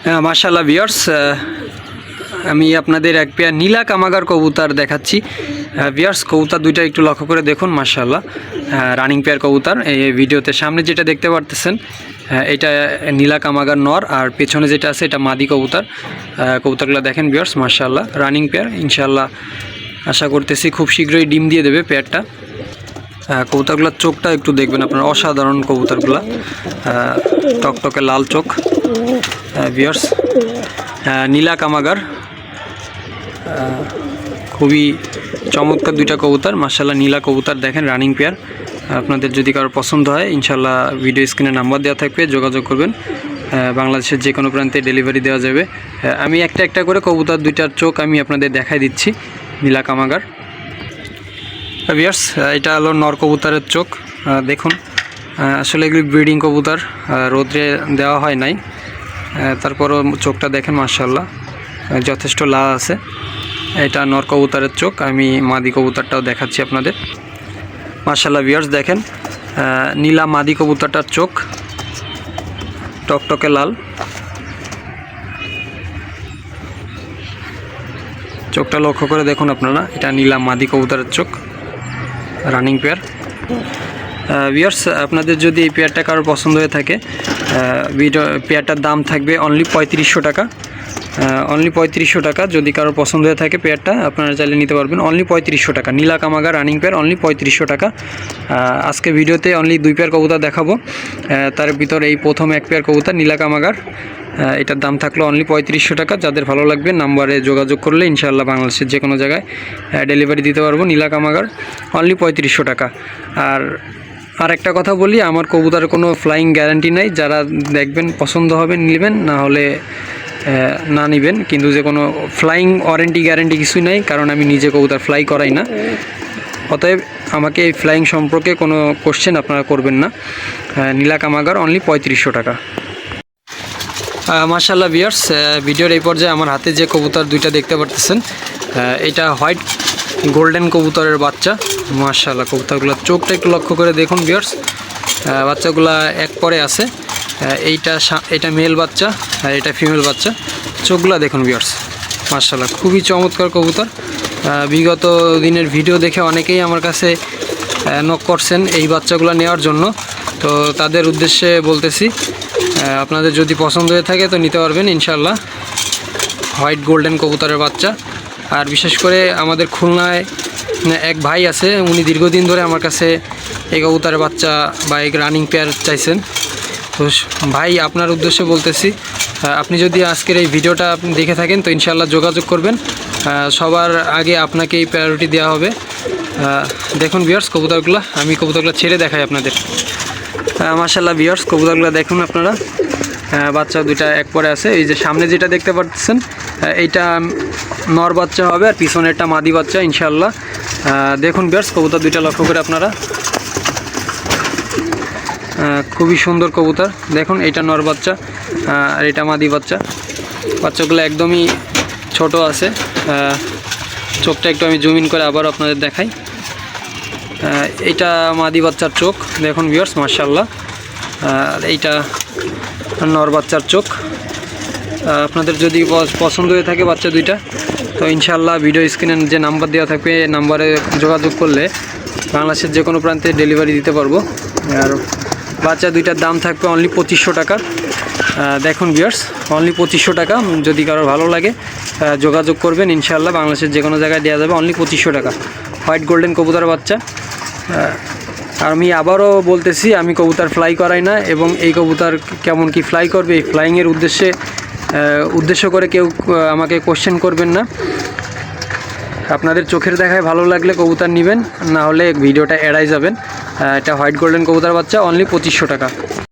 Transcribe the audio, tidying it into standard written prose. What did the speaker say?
মাশাআল্লাহ ভিউয়ার্স, আমি আপনাদের এক পেয়ার নীলা কামাগার কবুতর দেখাচ্ছি। ভিউয়ার্স, কবুতর দুইটা একটু লক্ষ্য করে দেখুন। মাশাআল্লাহ রানিং পেয়ার কবুতর। এই ভিডিওতে সামনে যেটা দেখতে পারতেছেন এটা নীলা কামাগার নর, আর পেছনে যেটা আছে এটা মাদি কবুতর। কবুতরগুলো দেখেন ভিউয়ার্স, মাশাআল্লাহ রানিং পেয়ার। ইনশাআল্লাহ আশা করতেছি খুব শীঘ্রই ডিম দিয়ে দেবে পেয়ারটা। কবুতরগুলোর চোখটা একটু দেখবেন আপনারা, অসাধারণ কবুতরগুলো, টকটকে লাল চোখ। ভিউয়ার্স, নীলা কামাগার, খুবই চমৎকার দুইটা কবুতর। মাশাআল্লাহ নীলা কবুতর দেখেন, রানিং পেয়ার। আপনাদের যদি কারো পছন্দ হয় ইনশাআল্লাহ ভিডিও স্ক্রিনে নাম্বার দেওয়া থাকবে, যোগাযোগ করবেন। বাংলাদেশের যে কোনো প্রান্তে ডেলিভারি দেওয়া যাবে। আমি একটা একটা করে কবুতর দুইটার চোখ আমি আপনাদের দেখাই দিচ্ছি। নীলা কামাগার ভিউয়ার্স, এটা হলো নর কবুতরের চোখ। দেখুন, আসলে এগুলি ব্রিডিং কবুতর, রোদ্রে দেওয়া হয় নাই, তারপরও চোখটা দেখেন মাশাআল্লাহ যথেষ্ট লাল আছে। এটা নর কবুতরের চোখ। আমি মাদি কবুতরটাও দেখাচ্ছি আপনাদের। মাশাআল্লাহ ভিউয়ার্স দেখেন, নীলা মাদি কবুতরটার চোখ টকটকে লাল, চোখটা লক্ষ্য করে দেখুন আপনারা। এটা নীলা মাদি কবুতরের চোখ, রানিং পেয়ার। ভিউয়ার্স, আপনাদের যদি এই পেয়ারটা কারোর পছন্দ হয়ে থাকে, পেয়ারটার দাম থাকবে অনলি 3500 টাকা। অনলি 3500 টাকা। যদি কারোর পছন্দ হয়ে থাকে পেয়ারটা আপনারা চাইলে নিতে পারবেন। অনলি 3500 টাকা। নীলা কামাগার রানিং পেয়ার, অনলি 3500 টাকা। আজকে ভিডিওতে অনলি 2 পেয়ার কবুতর দেখাবো। তার ভিতরে এই প্রথম এক পেয়ার কবুতর নীলা কামাগার, এটার দাম থাকলো অনলি 3500 টাকা। যাদের ভালো লাগবে নাম্বারে যোগাযোগ করলে ইনশাআল্লাহ বাংলাদেশের যে কোনো জায়গায় ডেলিভারি দিতে পারবো। নীলা কামাগার অনলি 3500 টাকা। আর একটা কথা বলি, আমার কবুতরের কোনো ফ্লাইং গ্যারান্টি নাই। যারা দেখবেন পছন্দ হবে নেবেন, না হলে না নেবেন। কিন্তু যে কোনো ফ্লাইং ওয়ারেন্টি গ্যারান্টি কিছুই নাই, কারণ আমি নিজে কবুতর ফ্লাই করাই না। অতএব আমাকে এই ফ্লাইং সম্পর্কে কোনো কোশ্চেন আপনারা করবেন না। নীলা কামাগার অনলি 3500 টাকা। মাশাআল্লাহ ভিউয়ার্স, ভিডিওর এই পর্যায়ে আমার হাতে যে কবুতর দুইটা দেখতে পারতেছেন, এটা হোয়াইট গোল্ডেন কবুতরের বাচ্চা। মাশাআল্লাহ কবুতরগুলোর চোখটা একটু লক্ষ্য করে দেখুন ভিউয়ার্স। বাচ্চাগুলা এক পরে আছে। এটা মেল বাচ্চা আর এটা ফিমেল বাচ্চা। চোখগুলা দেখুন ভিউয়ার্স, মাশাআল্লাহ খুবই চমৎকার কবুতর। বিগত দিনের ভিডিও দেখে অনেকেই আমার কাছে নক করছেন এই বাচ্চাগুলো নেওয়ার জন্য। তো তাদের উদ্দেশ্যে বলতেছি, আপনাদের যদি পছন্দ হয়ে থাকে তো নিতে পারবেন ইনশাআল্লাহ। হোয়াইট গোল্ডেন কবুতরের বাচ্চা। আর বিশেষ করে আমাদের খুলনায় এক ভাই আছে, উনি দীর্ঘদিন ধরে আমার কাছে এই কবুতরের বাচ্চা বা এক রানিং পেয়ার চাইছেন। তো ভাই, আপনার উদ্দেশ্যে বলতেছি, আপনি যদি আজকের এই ভিডিওটা আপনি দেখে থাকেন তো ইনশাআল্লাহ যোগাযোগ করবেন। সবার আগে আপনাকে এই প্রায়োরিটি দেওয়া হবে। দেখুন ভিউয়ার্স কবুতরগুলো, আমি কবুতরগুলো ছেড়ে দেখাই আপনাদের। মাশাআল্লাহ ভিউয়ার্স, কবুতরগুলো দেখুন আপনারা। বাচ্চা দুইটা এক পরে আছে। এই যে সামনে যেটা দেখতে পাচ্ছেন এইটা নর বাচ্চা হবে, আর পিছনে একটা মাদি বাচ্চা ইনশাআল্লাহ। দেখুন ভিউয়ার্স কবুতর দুইটা লক্ষ্য করে আপনারা, খুবই সুন্দর কবুতর। দেখুন এইটা নর বাচ্চা আর এটা মাদি বাচ্চা। বাচ্চাগুলো একদমই ছোট আছে। চোখটা একটু আমি জুম ইন করে আবার আপনাদের দেখাই। এইটা মাদি বাচ্চার চোখ দেখুন ভিউয়ার্স, মাশাআল্লাহ। আর এইটা নর বাচ্চার চোখ। আপনাদের যদি পছন্দ হয়ে থাকে বাচ্চা দুইটা তো ইনশাআল্লাহ ভিডিও স্ক্রিনে যে নাম্বার দেওয়া থাকবে নাম্বারে যোগাযোগ করলে বাংলাদেশের যে কোনো প্রান্তে ডেলিভারি দিতে পারবো। আর বাচ্চা দুইটার দাম থাকবে অনলি 2500 টাকা। দেখুন ভিউয়ার্স, অনলি 2500 টাকা। যদি কারোর ভালো লাগে যোগাযোগ করবেন ইনশাআল্লাহ, বাংলাদেশের যে কোনো জায়গায় দেওয়া যাবে অনলি 2500 টাকা। হোয়াইট গোল্ডেন কবুতর বাচ্চা। আর আমি আবারও বলতেছি, আমি কবুতর ফ্লাই করাই না, এবং এই কবুতর কেমন কি ফ্লাই করবে এই ফ্লাইংয়ের উদ্দেশ্য করে কেউ আমাকে কোশ্চেন করবেন না। আপনাদের চোখের দেখায় ভালো লাগলে কবুতর নেবেন, না হলে ভিডিওটা এড়াই যাবেন। এটা হোয়াইট গোল্ডেন কবুতর বাচ্চা, অনলি 2500 টাকা।